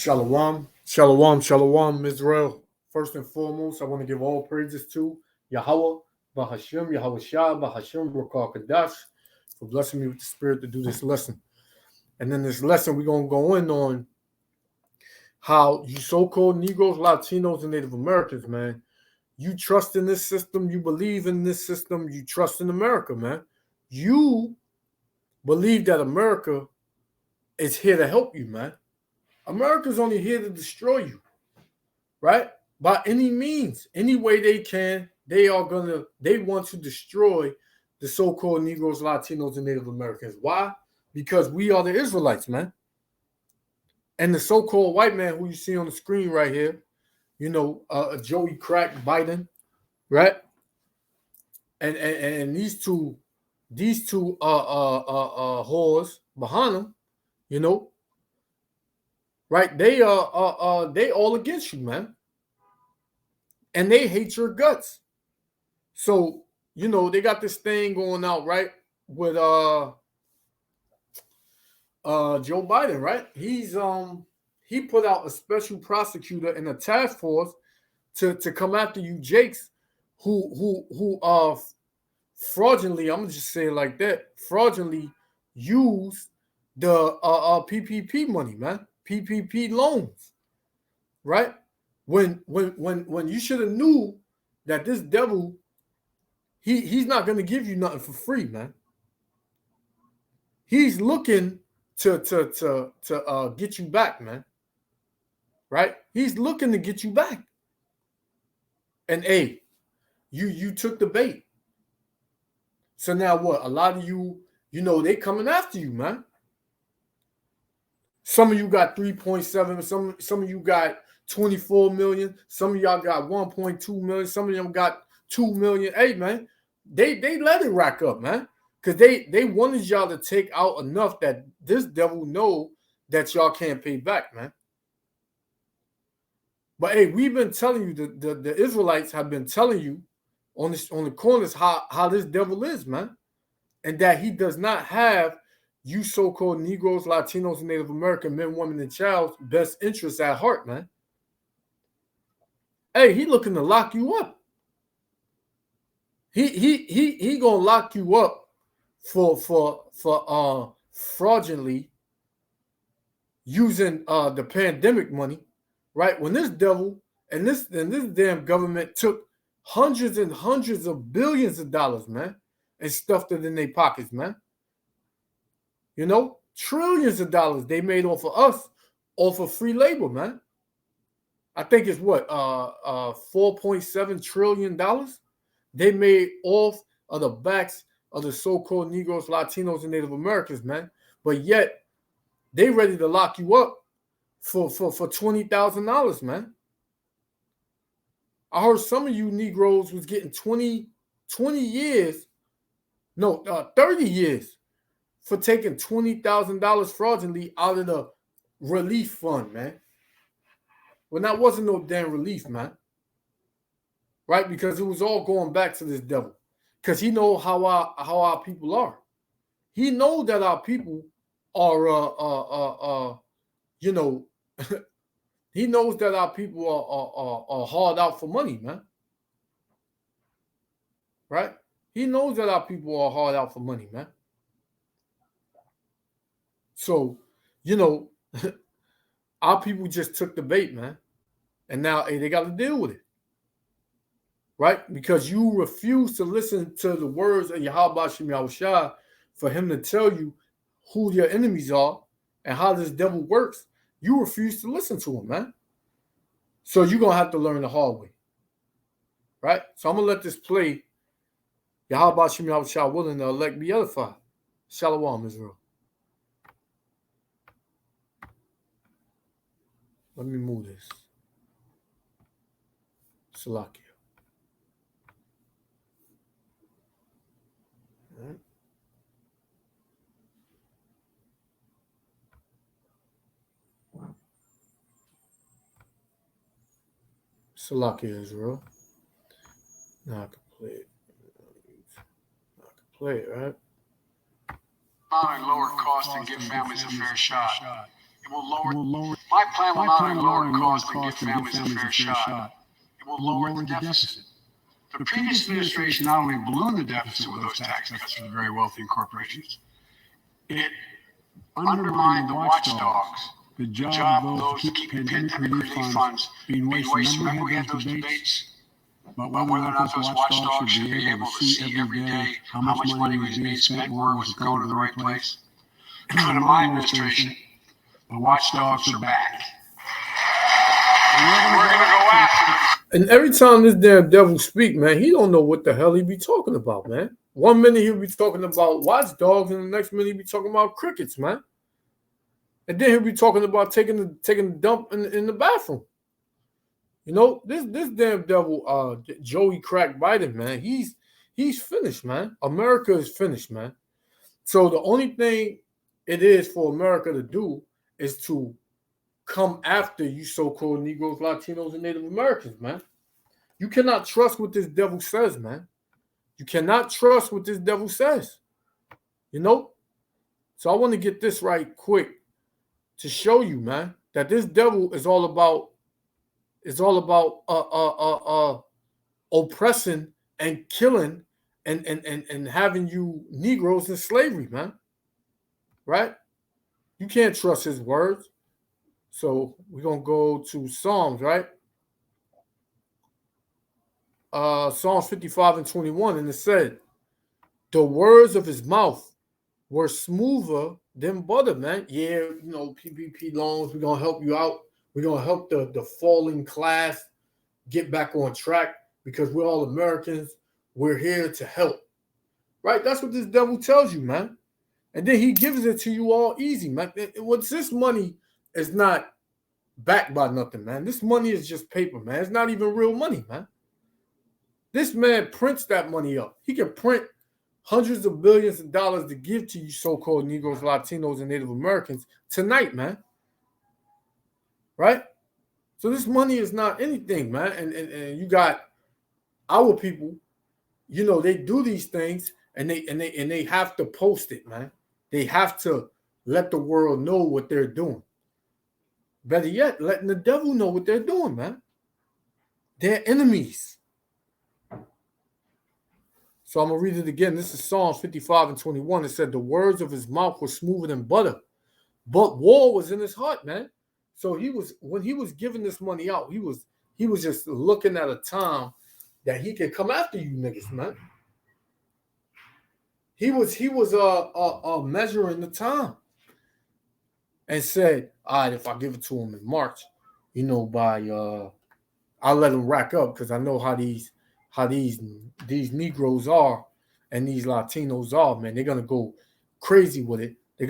Shalom, shalom, shalom, Israel. First and foremost, I want to give all praises to Yahweh, Bahashim, Yahweh Shah, Bahashim, Rakar Kadash, for blessing me with the spirit to do this lesson. And in this lesson, we're going to go in on how you so-called Negroes, Latinos, and Native Americans, man, you trust in this system, you believe in this system, you trust in America, man. You believe that America is here to help you, man. America's only here to destroy you, right? By any means, any way they can, they want to destroy the so-called Negroes, Latinos, and Native Americans. Why? Because we are the Israelites, man. And the so-called white man who you see on the screen right here, Joey Crack Biden, right? And these two whores behind them, right? They all against you, man. And they hate your guts. So, they got this thing going out, right? With Joe Biden, right? He put out a special prosecutor and a task force to come after you Jakes who fraudulently, I'm gonna just say it like that, fraudulently use the PPP money, man. PPP loans, right? When you should have knew that this devil, he's not gonna give you nothing for free, man. He's looking to get you back, man. Right? He's looking to get you back. And hey, you took the bait. So now what? A lot of you, they coming after you, man. Some of you got 3.7, some of you got 24 million, some of y'all got 1.2 million, some of them got 2 million. Hey, man, they let it rack up, man. Because they wanted y'all to take out enough that this devil know that y'all can't pay back, man. But hey, we've been telling you, the Israelites have been telling you on the corners how this devil is, man. And that he does not have you so-called Negroes, Latinos, and Native American men, women, and child's best interests at heart, man. Hey, he looking to lock you up. He gonna lock you up for fraudulently using the pandemic money, right? When this devil and this damn government took hundreds and hundreds of billions of dollars, man, and stuffed it in their pockets, man. Trillions of dollars they made off of us, off of free labor, man. I think it's what, $4.7 trillion they made off of the backs of the so-called Negroes, Latinos, and Native Americans, man. But yet, they ready to lock you up for $20,000, man. I heard some of you Negroes was getting 20 years, 30 years for taking $20,000 fraudulently out of the relief fund, man. Well, that wasn't no damn relief, man. Right? Because it was all going back to this devil. Because he knows how our people are. He knows that our people are he knows that our people are hard out for money, man. Right? He knows that our people are hard out for money, man. So, our people just took the bait, man. And now, hey, they got to deal with it. Right? Because you refuse to listen to the words of Yahweh Shem Yahushua for him to tell you who your enemies are and how this devil works. You refuse to listen to him, man. So you're going to have to learn the hard way. Right? So I'm going to let this play. Yahweh Shem Yahushua willing to elect be edified. Shalom, Israel. Let me move this. Salakia. All right. Salakia, Israel. Now I can play it. I can play it, right? And lower costs and give families a fair shot. will lower. My plan will not only lower costs but give families a fair shot. It will lower the deficit. The previous administration not only ballooned the deficit with those tax cuts for the very wealthy and corporations, it undermined the watchdogs, the job of those to keep pandemic relief funds being wasted. Remember we had those debates about whether or not those watchdogs should be able to see every day how much money was being spent, where it was going to the right place. Under my administration, the watchdogs are back. And we're going to go after them. And every time this damn devil speak, man, he don't know what the hell he be talking about, man. 1 minute he'll be talking about watchdogs, and the next minute he'll be talking about crickets, man. And then he'll be talking about taking a dump in the bathroom. You know, this damn devil, Joey Crack Biden, man, he's finished, man. America is finished, man. So the only thing it is for America to do is to come after you so-called Negroes, Latinos, and Native Americans, man. You cannot trust what this devil says, man. You cannot trust what this devil says. You know? So I want to get this right quick to show you, man, that this devil is all about oppressing and killing and having you Negroes in slavery, man. Right? You can't trust his words. So we're going to go to Psalms, right? Psalms 55 and 21, and it said, the words of his mouth were smoother than butter, man. Yeah, you know, PPP loans, we're going to help you out. We're going to help the falling class get back on track because we're all Americans. We're here to help. Right? That's what this devil tells you, man. And then he gives it to you all easy, man. What's this money is not backed by nothing, man. This money is just paper, man. It's not even real money, man. This man prints that money up. He can print hundreds of billions of dollars to give to you so-called Negroes, Latinos, and Native Americans tonight, man. Right? So this money is not anything, man. And you got our people, you know, they do these things and they have to post it, man. They have to let the world know what they're doing. Better yet, letting the devil know what they're doing, man. They're enemies. So I'm going to read it again. This is Psalms 55 and 21. It said, the words of his mouth were smoother than butter, but war was in his heart, man. So when he was giving this money out, he was just looking at a time that he could come after you niggas, man. He was measuring the time and said, all right, if I give it to him in March, you know, I'll let him rack up because I know how these Negroes are and these Latinos are, man. They're gonna go crazy with it. They're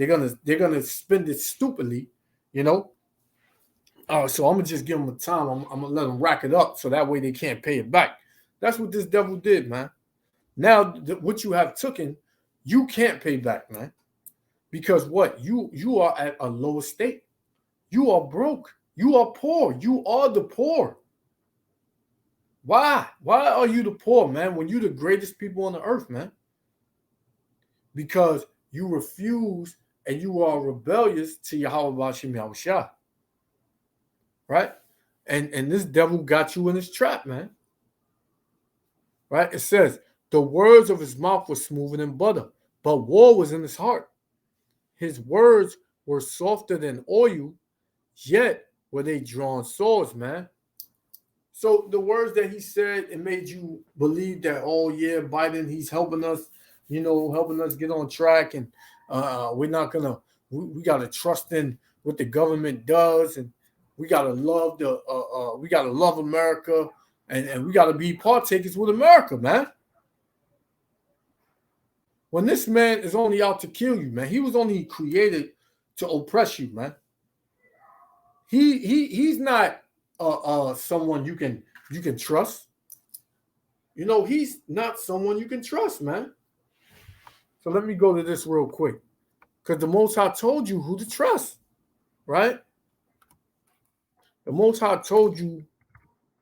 gonna spend it stupidly, you know. So I'm gonna just give them a time. I'm gonna let them rack it up so that way they can't pay it back. That's what this devil did, man. Now what you have taken, you can't pay back, man, because what you are at a lower state. You are broke. You are poor. You are the poor. Why? Why are you the poor, man, when you're the greatest people on the earth, man? Because you refuse and you are rebellious to Yahweh Bashim Yahushua. Right? And this devil got you in his trap, man. Right? It says, the words of his mouth were smoother than butter, but war was in his heart. His words were softer than oil, yet were they drawn swords, man. So the words that he said, it made you believe that, oh yeah, Biden, he's helping us, you know, helping us get on track, and we're not gonna, we gotta trust in what the government does, and we gotta love we gotta love America, and we gotta be partakers with America, man. When this man is only out to kill you, man, he was only created to oppress you, man. He's not someone you can trust. You know, he's not someone you can trust, man. So let me go to this real quick, because the Most High told you who to trust, right? The Most High told you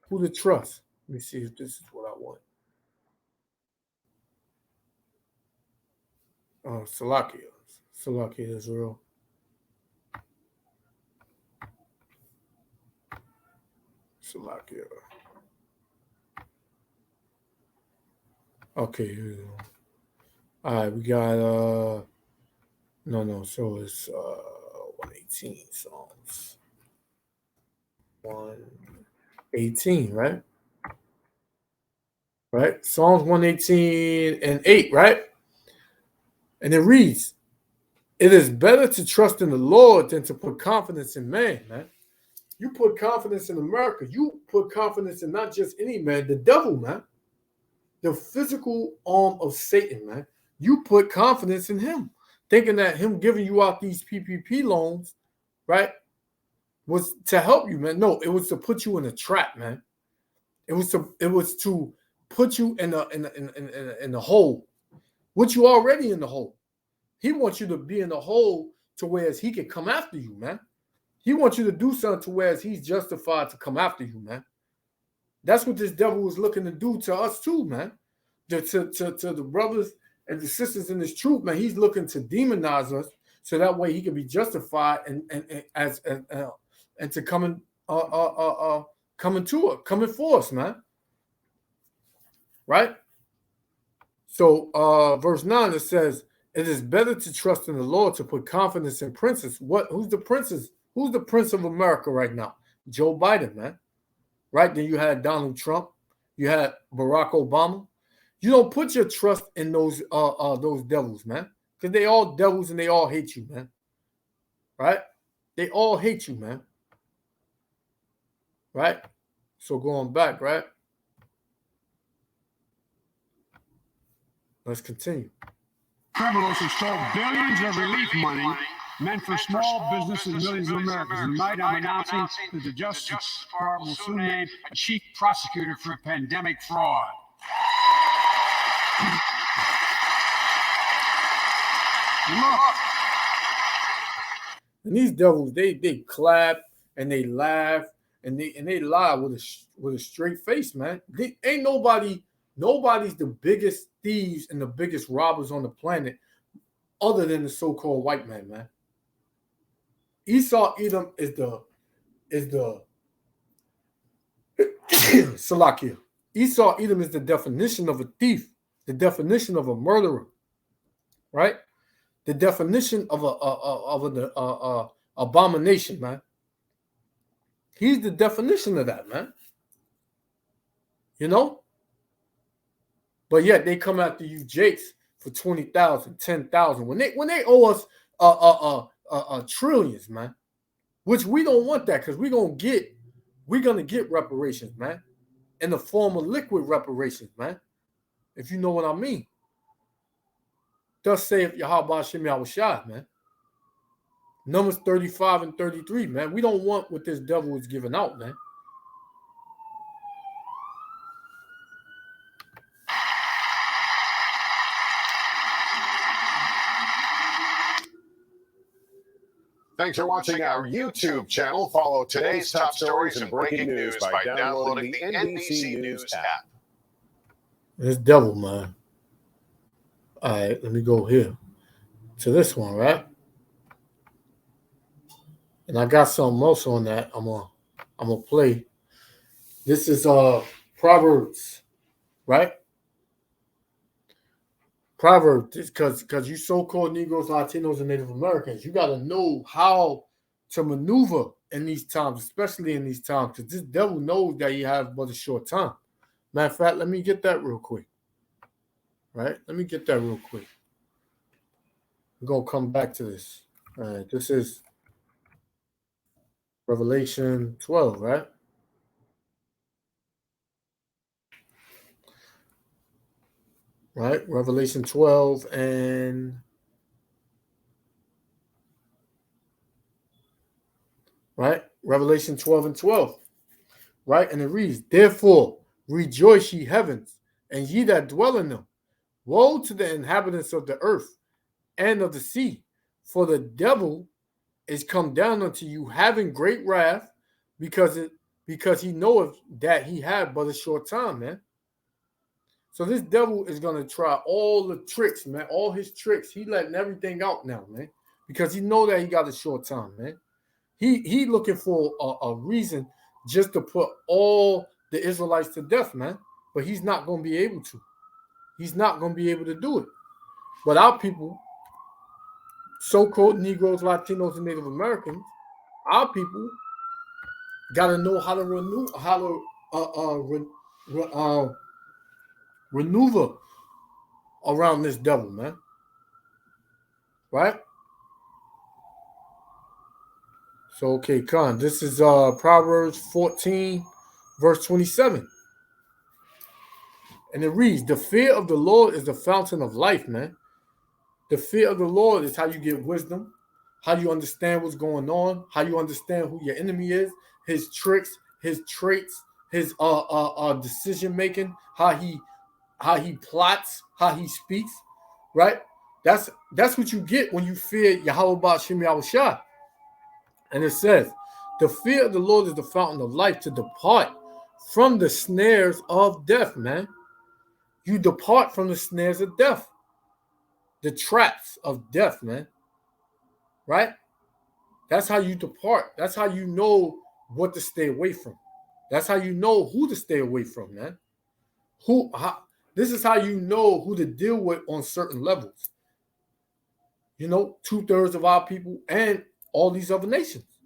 who to trust. Let me see if this is what I want. Salakia Israel. Salakia. Okay. All right, we got so it's 118 Psalms. 118, right? Right? Psalms 118 and 8, right? And it reads, "It is better to trust in the Lord than to put confidence in man," man. You put confidence in America. You put confidence in not just any man, the devil, man. The physical arm of Satan, man. You put confidence in him, thinking that him giving you out these PPP loans, right, was to help you, man. No, it was to put you in a trap, man. It was to put you in the hole, which you already in the hole. He wants you to be in the hole to whereas he can come after you, man. He wants you to do something to whereas he's justified to come after you, man. That's what this devil was looking to do to us too, man. To the brothers and the sisters in this truth, man. He's looking to demonize us so that way he can be justified and to coming for us, man. Right? So verse 9 it says, "It is better to trust in the Lord to put confidence in princes." Who's the princes? Who's the prince of America right now? Joe Biden, man. Right? Then you had Donald Trump. You had Barack Obama. You don't put your trust in those devils, man. Because they all devils and they all hate you, man. Right? They all hate you, man. Right? So going back, right? Let's continue. Criminals have stole billions of relief money meant for small business and millions of Americans. Tonight, I'm announcing that the Justice Department will soon name a chief prosecutor for pandemic fraud. Look. And these devils, they clap and they laugh and they lie with a straight face, man. Ain't nobody's the biggest thieves and the biggest robbers on the planet other than the so-called white man, man. Esau Edom is the Salakia. Esau Edom is the definition of a thief, the definition of a murderer, right? The definition of an abomination, man. He's the definition of that, man. You know? But yet they come after you jakes for 20,000, 10,000 when they owe us trillions, man. Which we don't want that because we're gonna get reparations, man, in the form of liquid reparations, man. If you know what I mean. Thus saith Yahweh Hashem Yahushua, man. Numbers 35 and 33, man. We don't want what this devil is giving out, man. Thanks for watching our YouTube channel. Follow today's top stories and breaking news by downloading the NBC News app. This devil, man. All right, let me go here to this one, right? And I got something else on that. I'm gonna play. This is Proverbs, right? Proverbs, because you so-called Negroes, Latinos, and Native Americans, you got to know how to maneuver in these times, especially in these times, because this devil knows that you have but a short time. Matter of fact, let me get that real quick. Right? Let me get that real quick. We're going to come back to this. All right, this is Revelation 12, right? Right? Revelation 12 and right? Revelation 12 and 12. Right? And it reads, "Therefore rejoice ye heavens, and ye that dwell in them. Woe to the inhabitants of the earth and of the sea, for the devil is come down unto you having great wrath, because he knoweth that he had but a short time," man. So this devil is going to try all the tricks, man. All his tricks. He letting everything out now, man. Because he know that he got a short time, man. He looking for a reason just to put all the Israelites to death, man. But he's not going to be able to. He's not going to be able to do it. But our people, so-called Negroes, Latinos, and Native Americans, our people got to know how to maneuver around this devil, man. Right? So, okay, Khan, this is Proverbs 14, verse 27. And it reads, the fear of the Lord is the fountain of life, man. The fear of the Lord is how you get wisdom, how you understand what's going on, how you understand who your enemy is, his tricks, his traits, his decision making, how he plots, how he speaks, right? That's what you get when you fear Yahweh Ba'ashem Yahushua. And it says, the fear of the Lord is the fountain of life, to depart from the snares of death, man. You depart from the snares of death, the traps of death, man. Right? That's how you depart. That's how you know what to stay away from. That's how you know who to stay away from, man. This is how you know who to deal with on certain levels. You know, 2/3 of our people and all these other nations.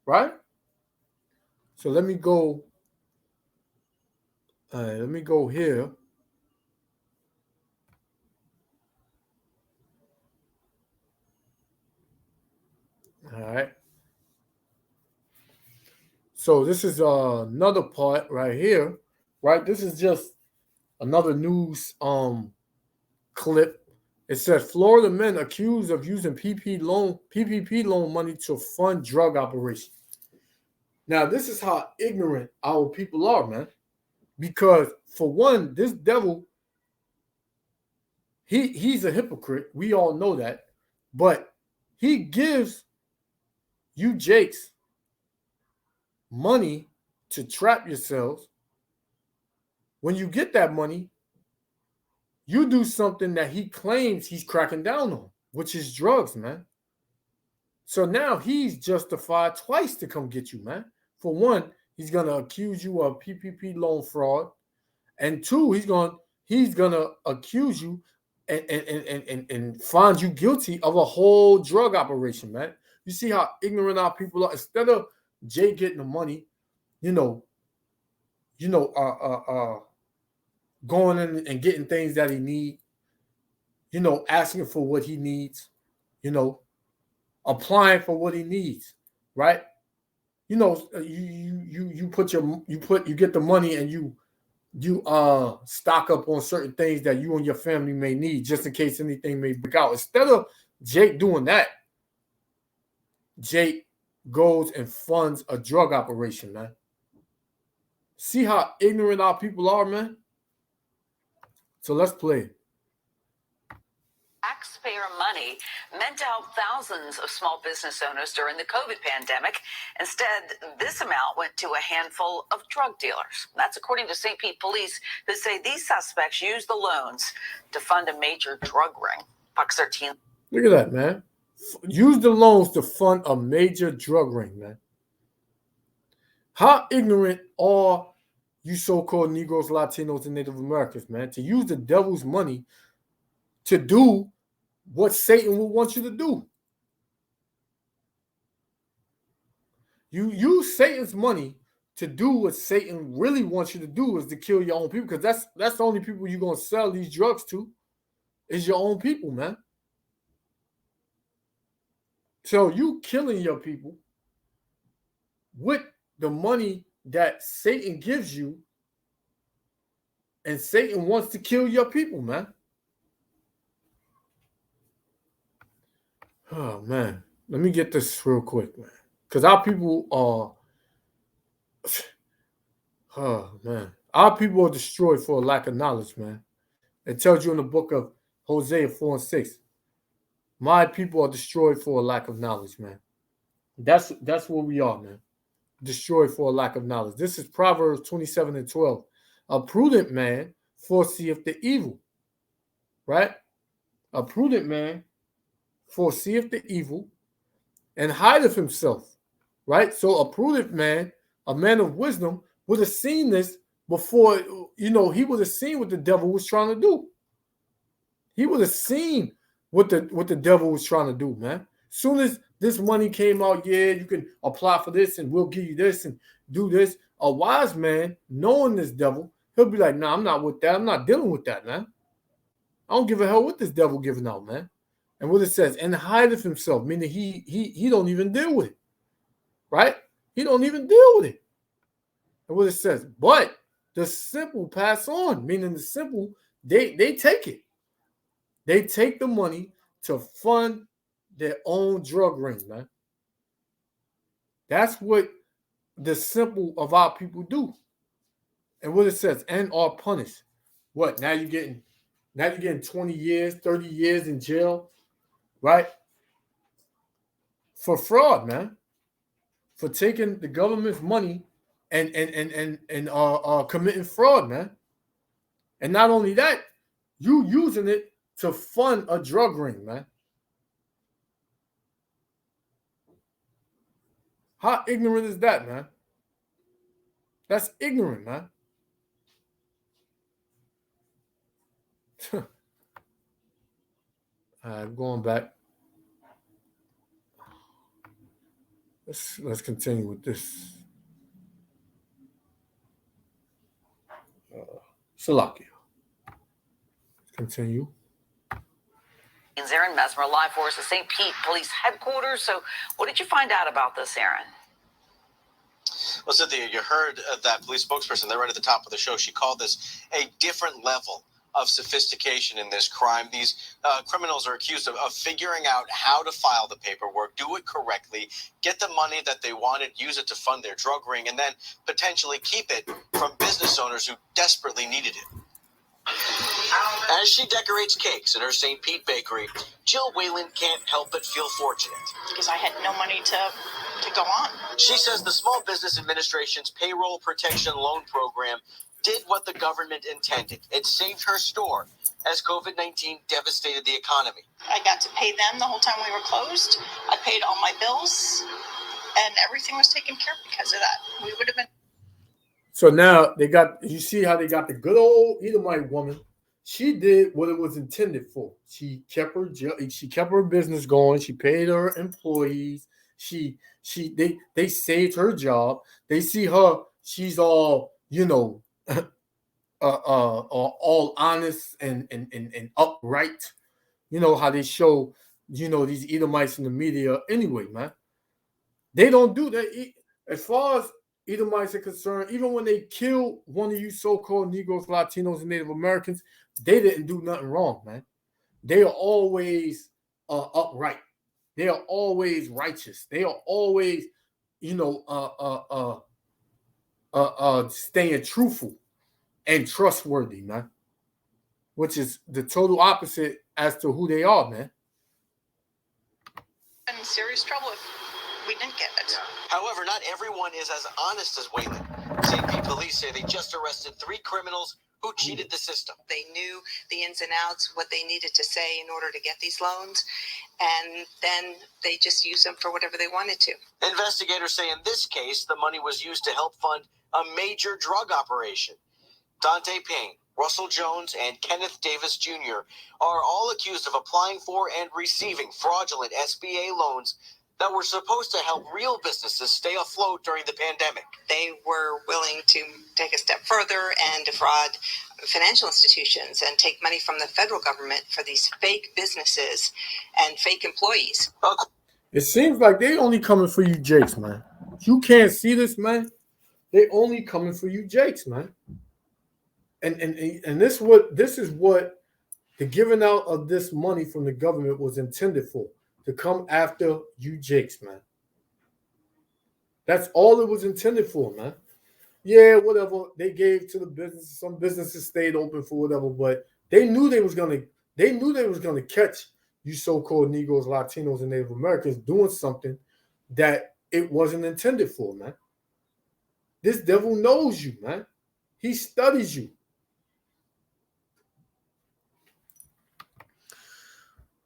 Right? So let me go. Let me go here. All right. So this is another part right here, right? This is just another news clip. It says Florida men accused of using PPP loan money to fund drug operations. Now, this is how ignorant our people are, man. Because for one, this devil, he's a hypocrite. We all know that. But he gives you Jakes money to trap yourselves. When you get that money, you do something that he claims he's cracking down on, which is drugs, man. So now he's justified twice to come get you, man. For one, he's gonna accuse you of PPP loan fraud, and two, he's gonna accuse you and find you guilty of a whole drug operation, man. You see how ignorant our people are. Instead of Jay getting the money, going in and getting things that he needs, asking for what he needs, applying for what he needs, right? You get the money and you stock up on certain things that you and your family may need just in case anything may break out. Instead of Jake doing that, Jake goes and funds a drug operation, man. See how ignorant our people are, man? So let's play. Taxpayer money meant to help thousands of small business owners during the COVID pandemic. Instead, this amount went to a handful of drug dealers. That's according to St. Pete police, who say these suspects used the loans to fund a major drug ring. Fox 13. Look at that, man. Use the loans to fund a major drug ring, man. How ignorant are you so-called Negroes, Latinos, and Native Americans, man, to use the devil's money to do what Satan will want you to do? You use Satan's money to do what Satan really wants you to do, is to kill your own people, because that's the only people you're going to sell these drugs to is your own people, man. So you killing your people with the money that Satan gives you, and Satan wants to kill your people, man. Oh, man. Let me get this real quick, man. Because our people are... Oh, man. Our people are destroyed for a lack of knowledge, man. It tells you in the book of Hosea 4:6. My people are destroyed for a lack of knowledge, man. That's where we are, man. Destroyed for a lack of knowledge. This is Proverbs 27:12. A prudent man foreseeth the evil, right? A prudent man foreseeth the evil and hideth himself, right? So a prudent man a man of wisdom, would have seen this before, he would have seen what the devil was trying to do. He would have seen what the devil was trying to do, man. Soon as this money came out, yeah, you can apply for this and we'll give you this and do this. A wise man, knowing this devil, he'll be like, nah, I'm not with that. I'm not dealing with that, man. I don't give a hell what this devil giving out, man. And what it says, and hideth himself, meaning he don't even deal with it, right? He don't even deal with it. And what it says, but the simple pass on, meaning the simple, they take it. They take the money to fund their own drug ring, man. That's what the simple of our people do. And what it says, and are punished. What? Now you're getting 20 years, 30 years in jail, right? For fraud, man. For taking the government's money and committing fraud, man. And not only that, you using it to fund a drug ring, man. How ignorant is that, man? That's ignorant, man. All right, going back. Let's continue with this. Salakia. Continue. Aaron Mesmer, live for us at St. Pete Police Headquarters. So what did you find out about this, Aaron? Well, Cynthia, you heard that police spokesperson there right at the top of the show. She called this a different level of sophistication in this crime. These criminals are accused of figuring out how to file the paperwork, do it correctly, get the money that they wanted, use it to fund their drug ring, and then potentially keep it from business owners who desperately needed it. As she decorates cakes in her St. Pete bakery, Jill Whalen can't help but feel fortunate. Because I had no money to go on. She says the Small Business Administration's Payroll Protection Loan Program did what the government intended. It saved her store as COVID-19 devastated the economy. I got to pay them the whole time we were closed. I paid all my bills, and everything was taken care of because of that. We would have been. So now you see how they got the good old Edomite woman. She did what it was intended for. She kept her business going. She paid her employees. They saved her job. They see her. She's all, all honest and upright. You know how they show, these Edomites in the media anyway, man. They don't do that. As far as Edomites are concerned, even when they killed one of you so-called Negroes, Latinos, and Native Americans, they didn't do nothing wrong, man. They are always upright. They are always righteous. They are always, staying truthful and trustworthy, man. Which is the total opposite as to who they are, man. In serious trouble if we didn't get it. However, not everyone is as honest as Whalen. St. Pete police say they just arrested 3 criminals who cheated the system. They knew the ins and outs, what they needed to say in order to get these loans, and then they just used them for whatever they wanted to. Investigators say in this case, the money was used to help fund a major drug operation. Dante Payne, Russell Jones, and Kenneth Davis Jr. are all accused of applying for and receiving fraudulent SBA loans that were supposed to help real businesses stay afloat during the pandemic. They were willing to take a step further and defraud financial institutions and take money from the federal government for these fake businesses and fake employees. It seems like they only coming for you Jakes, man. You can't see this, man. They only coming for you Jakes, man. And this is what the giving out of this money from the government was intended for. To come after you Jakes, man. That's all it was intended for, man. Yeah, whatever they gave to the business. Some businesses stayed open for whatever, but they knew they was gonna catch you so-called Negroes, Latinos, and Native Americans doing something that it wasn't intended for, man. This devil knows you, man. He studies you.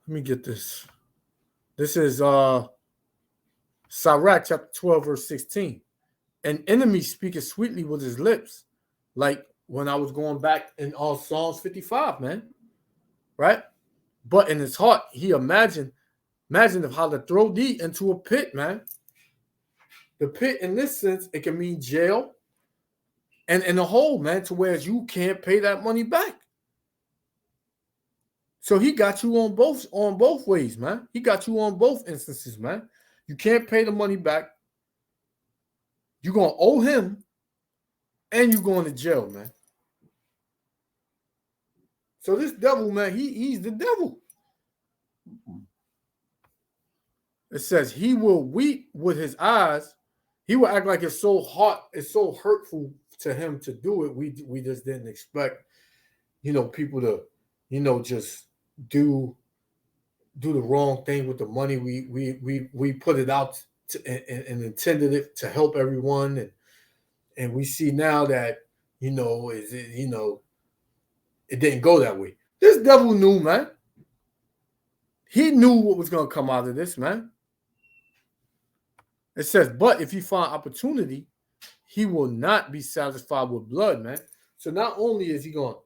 Let me get this. This is Sirach chapter 12, verse 16. An enemy speaketh sweetly with his lips, like when I was going back in all Psalms 55, man, right? But in his heart, he imagined of how to throw thee into a pit, man. The pit, in this sense, it can mean jail and in a hole, man, to where you can't pay that money back. So he got you on both ways, man. He got you on both instances, man. You can't pay the money back. You're gonna owe him, and you're going to jail, man. So this devil, man, he's the devil. It says he will weep with his eyes. He will act like it's so hot, it's so hurtful to him to do it. We just didn't expect, people to, just do the wrong thing with the money. We put it out and intended it to help everyone, and we see now that it didn't go that way. This devil knew, man. He knew what was going to come out of this, man. It says, but if he find opportunity, he will not be satisfied with blood, man. So not only is he going,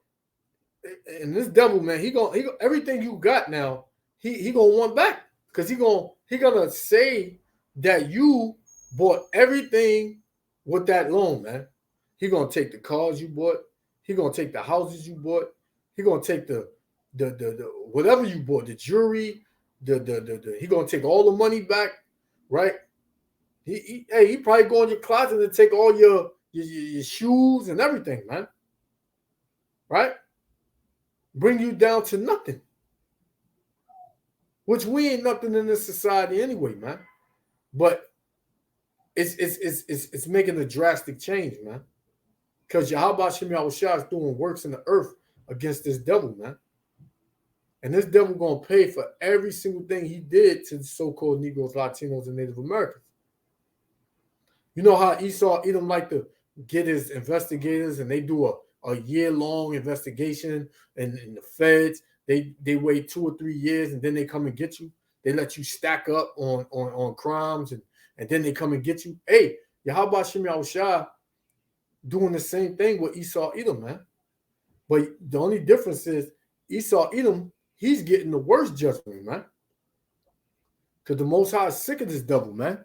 and this devil, man, he everything you got now, he gonna want back, because he gonna say that you bought everything with that loan, man. He gonna take the cars you bought. He gonna take the houses you bought. He gonna take the whatever you bought, the jewelry, he gonna take all the money back, right? He probably go in your closet and take all your shoes and everything, man. Right? Bring you down to nothing. Which we ain't nothing in this society anyway, man. But it's making a drastic change, man. Because Yahweh Shem Yahushua is doing works in the earth against this devil, man. And this devil gonna pay for every single thing he did to the so-called Negroes, Latinos, and Native Americans. You know how Esau Edom like to get his investigators, and they do a year-long investigation, and the feds, they wait 2 or 3 years, and then they come and get you. They let you stack up on crimes, and then they come and get you. Hey, Yahweh Shem Yahushua doing the same thing with Esau Edom, man. But the only difference is Esau Edom, he's getting the worst judgment, man. Because the Most High is sick of this devil, man.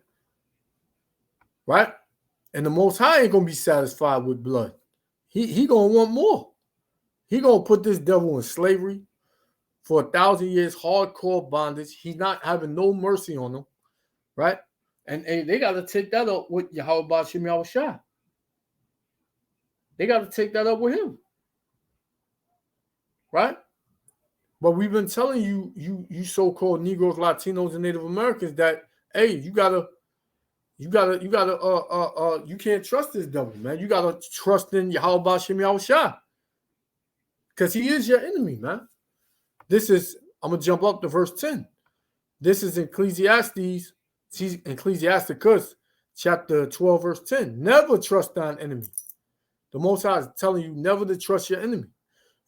Right? And the Most High ain't going to be satisfied with blood. He going to want more. He going to put this devil in slavery for 1,000 years, hardcore bondage. He's not having no mercy on them. Right? And they got to take that up with Yahweh Shem Yahushua. They got to take that up with him. Right? But we've been telling you so-called Negroes, Latinos, and Native Americans that, hey, you can't trust this devil, man. You gotta trust in Yahweh Shem Yahushua, because he is your enemy, man. I'm gonna jump up to verse 10. This is Ecclesiasticus chapter 12, verse 10. Never trust thine enemy. The Most High is telling you never to trust your enemy.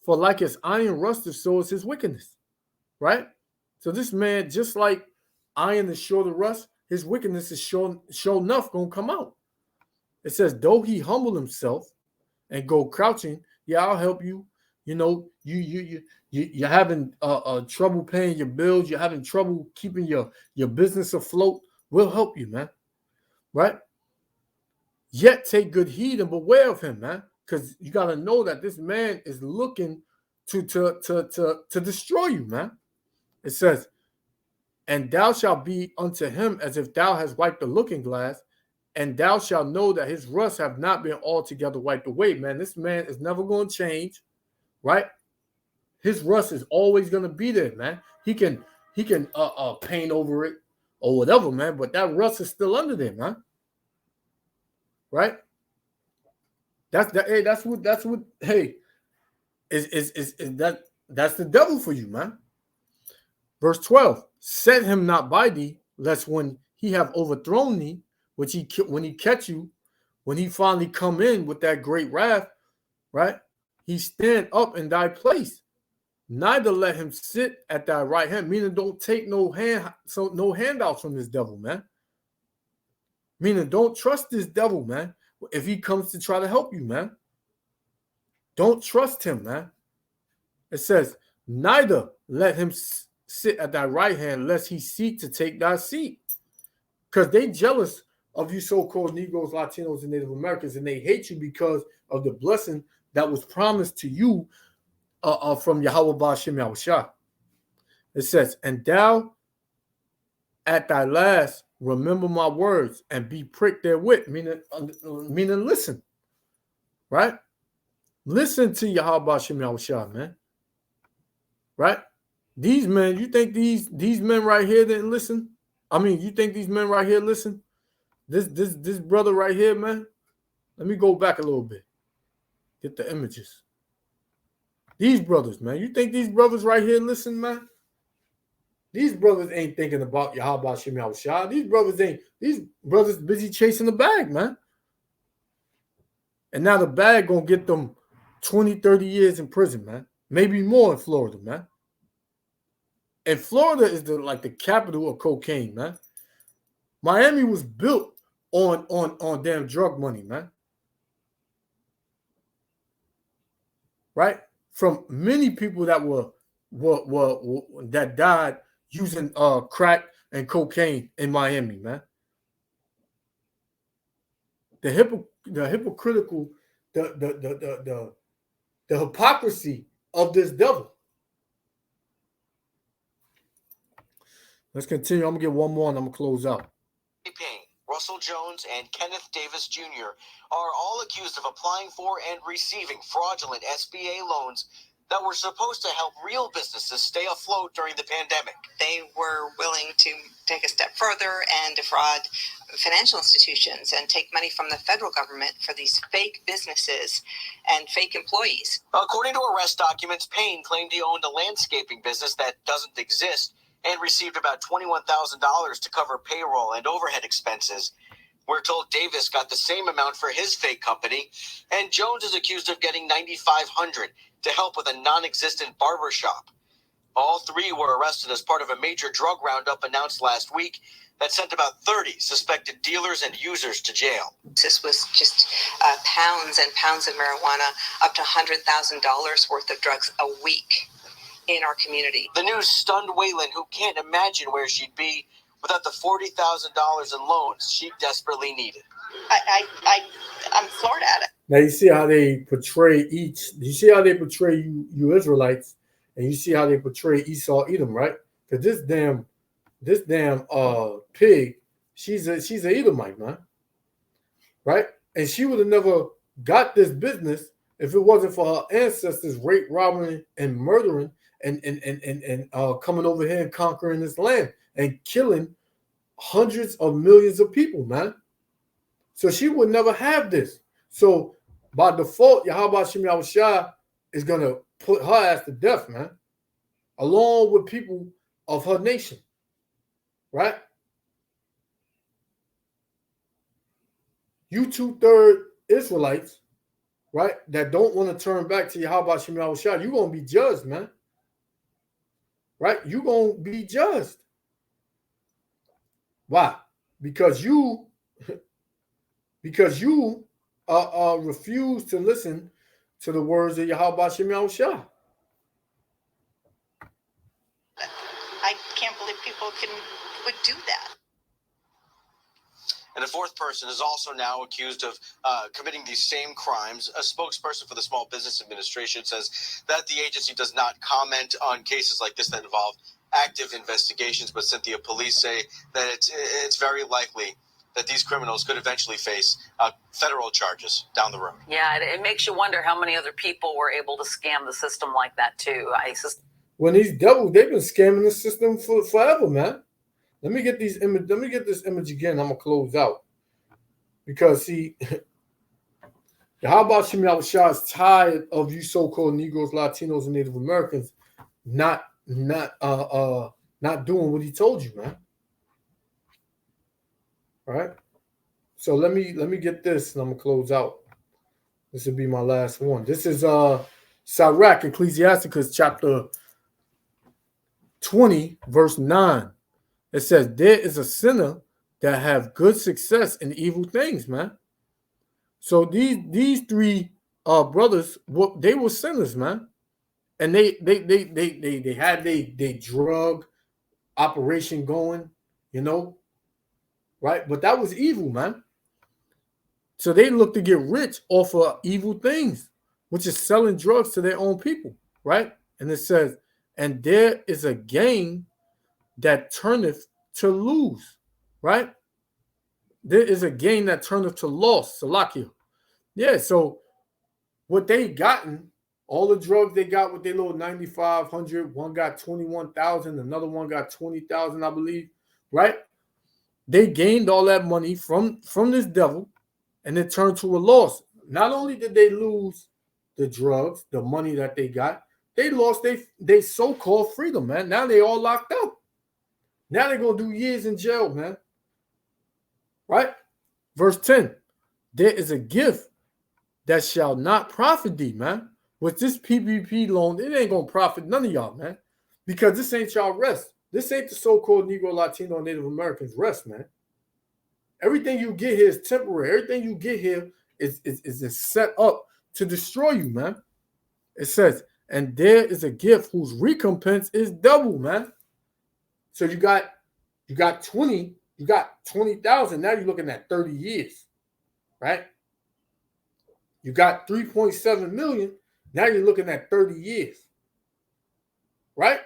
For like as iron rusteth, so is his wickedness. Right? So this man, just like iron is sure to rust, his wickedness is sure enough going to come out. It says, though he humble himself and go crouching, yeah, I'll help you. You're having trouble paying your bills. You're having trouble keeping your business afloat. We'll help you, man. Right? Yet take good heed and beware of him, man. Because you got to know that this man is looking to destroy you, man. It says, and thou shalt be unto him as if thou hast wiped the looking glass, and thou shalt know that his rust have not been altogether wiped away, man. This man is never going to change, right? His rust is always going to be there, man. He can paint over it or whatever, man, but that rust is still under there, man. Right? That's the devil for you, man. Verse 12, set him not by thee, lest when he have overthrown thee, when he catch you, when he finally come in with that great wrath, right? He stand up in thy place. Neither let him sit at thy right hand, meaning don't take no handouts from this devil, man. Meaning, don't trust this devil, man. If he comes to try to help you, man. Don't trust him, man. It says, neither let him sit at thy right hand, lest he seek to take thy seat. Because they jealous of you so-called Negroes, Latinos, and Native Americans, and they hate you because of the blessing that was promised to you from Yahweh Ba'ashem Yahushua. It says, and thou at thy last remember my words and be pricked therewith, meaning listen, right? Listen to Yahweh Ba'ashem Yahushua, man. Right? These men, you think these men right here didn't listen? I mean, you think these men right here listen? This brother right here, man. Let me go back a little bit. Get the images. These brothers, man. You think these brothers right here listen, man? These brothers ain't thinking about Yahweh Ba'ashem Yahushua. These brothers busy chasing the bag, man. And now the bag gonna get them 20, 30 years in prison, man. Maybe more in Florida, man. And Florida is the capital of cocaine, man. Miami was built on damn drug money, man. Right? From many people that that died using crack and cocaine in Miami, man. The hypocritical, the hypocrisy of this devil. Let's continue. I'm going to get one more and I'm going to close out. Payne, Russell Jones, and Kenneth Davis Jr. are all accused of applying for and receiving fraudulent SBA loans that were supposed to help real businesses stay afloat during the pandemic. They were willing to take a step further and defraud financial institutions and take money from the federal government for these fake businesses and fake employees. According to arrest documents, Payne claimed he owned a landscaping business that doesn't exist and received about $21,000 to cover payroll and overhead expenses. We're told Davis got the same amount for his fake company, and Jones is accused of getting $9,500 to help with a non-existent barbershop. All three were arrested as part of a major drug roundup announced last week that sent about 30 suspected dealers and users to jail. This was just pounds and pounds of marijuana, up to $100,000 worth of drugs a week in our community. The news stunned Waylon, who can't imagine where she'd be without the $40,000 in loans she desperately needed. I'm floored at it. Now you see how they portray you see how they portray you Israelites, and you see how they portray Esau Edom, right? Because this damn pig, she's a Edomite, man. Right? And she would have never got this business if it wasn't for her ancestors rape, robbing, and murdering and coming over here and conquering this land and killing hundreds of millions of people, man. So she would never have this. So by default, Yahweh Ba'ashem Yahushua is going to put her ass to death, man, along with people of her nation, right? You 2/3 Israelites, right, that don't want to turn back to Yahweh Ba'ashem Yahushua, you're going to be judged, man. Right? You're going to be judged. Why? Because you refuse to listen to the words of Yahweh Ba'ashem Yahushua. I can't believe people would do that. And a fourth person is also now accused of committing these same crimes. A spokesperson for the Small Business Administration says that the agency does not comment on cases like this that involve active investigations, but Cynthia, police say that it's very likely that these criminals could eventually face federal charges down the road. Yeah, it makes you wonder how many other people were able to scam the system like that too. When these devils, they've been scamming the system forever, man. Let me get this image again. I'm gonna close out because see, Yahweh Ba'ashem Yahushua is tired of you so-called Negroes, Latinos, and Native Americans not doing what he told you, man. All right. So let me get this, and I'm gonna close out. This will be my last one. This is Sirach, Ecclesiasticus chapter 20, verse 9. It says, there is a sinner that have good success in evil things, man. So these three brothers, they were sinners, man, and they had they drug operation going, you know, right? But that was evil, man. So they look to get rich off of evil things, which is selling drugs to their own people, right? And it says, and there is a gain that turneth to lose, right? There is a gain that turneth to loss, Salakia. Yeah, so what they gotten, all the drugs they got with their little 9,500, one got 21,000, another one got 20,000, I believe, right? They gained all that money from this devil, and it turned to a loss. Not only did they lose the drugs, the money that they got, they lost they so-called freedom, man. Now they all locked up. Now they're going to do years in jail, man. Right? Verse 10, there is a gift that shall not profit thee, man. With this PPP loan, it ain't going to profit none of y'all, man. Because this ain't y'all rest. This ain't the so-called Negro, Latino, Native Americans rest, man. Everything you get here is temporary. Everything you get here is set up to destroy you, man. It says, and there is a gift whose recompense is double, man. So you got 20, you got 20,000. Now you're looking at 30 years, right? You got 3.7 million. Now you're looking at 30 years, right?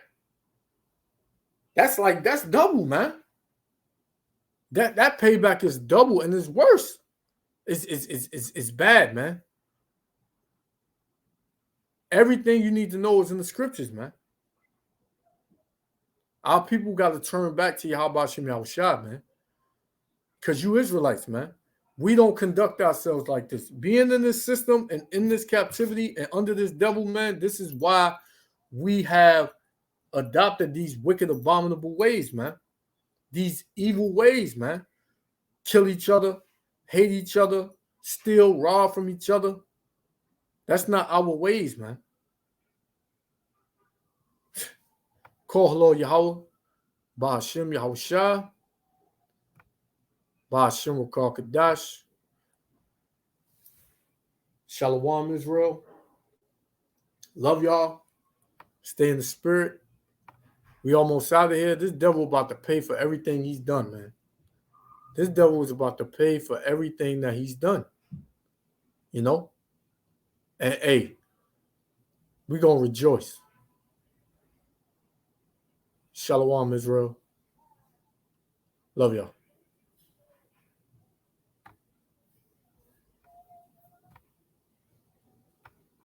That's double, man. That payback is double, and it's worse. It's bad, man. Everything you need to know is in the scriptures, man. Our people got to turn back to Yahweh Shem Yahushua, man. Because you Israelites, man, we don't conduct ourselves like this. Being in this system and in this captivity and under this devil, man, this is why we have adopted these wicked, abominable ways, man. These evil ways, man. Kill each other, hate each other, steal, rob from each other. That's not our ways, man. Call hello Yahweh, Ba'ashem Yahushua, Ba'ashem Rakal Kadash, Shalom Israel. Love y'all. Stay in the spirit. We almost out of here. This devil about to pay for everything he's done, man. This devil is about to pay for everything that he's done. You know? And hey, we're going to rejoice. Shalom, Israel. Love y'all.